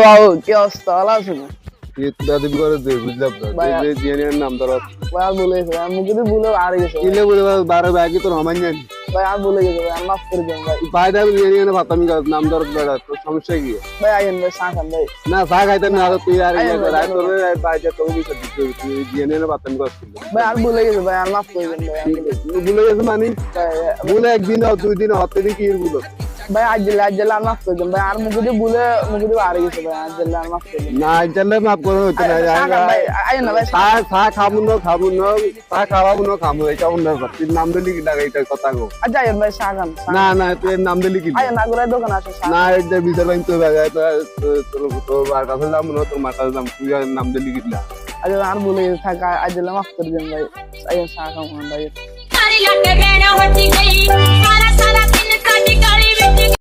বাবু কি অবস্থা ভালো আছেন? দাদি করে দে বুঝলাম না যে জিএনের নাম ধরো ভাই আর ভুলে গেছে ভাই, মুখে দিয়ে ভুলে আর গেছে কিলে বলে বারে বাকি তোর হমান জানি ভাই, আর ভুলে গেছে ভাই, আর মাফ করে দেন ভাই। ভাই দাবি জিএনের ভাতামি নাম ধর বেড়া তোর সমস্যা কি ভাই আইন ভাই চা খান ভাই। না চা খাইতে না তুই আর আরে ভাই, রাত তোর বাইরে তোর কি করছিস তুই জিএনের ভাতামি করছিস ভাই আর ভুলে গেছে ভাই, আর মাফ করে দেন ভাই। ভুলে গেছে মানে ভাই ভুলে একদিন দুই দিন হতে কি ভুলো ভাই আজ জেলে আর মাফ করে দেন ভাই, আর মুখে দিয়ে ভুলে মুখে দিয়ে আর গেছে ভাই, আজ জেলে আর মাফ করে দেন। না জানলে মাফ করে হইতো না চা খান ভাই, আইন না ভাই চা। চা খাবো না চা খাওয়াবো না খাবো এটা অন্য ব্যাপার তুই নাম দিলি কি লাগে এটা কথা গো আচ্ছা আইন ভাই চা খান। না না তুই এর নাম দিলি কি আইন না করে দোকান আছে চা। না এটা বিচার বাইন তো তোর মার কাছে যাবো না তোর মার কাছে যাবো তুই আর নাম দিলি কি না আজ আর ভুলে গেছে থাক, আজ জেলে মাফ করে দেন ভাই। আইন চা খান ভাই। सारी लट गहना होती गई सारा सारा दिन कट गली बिच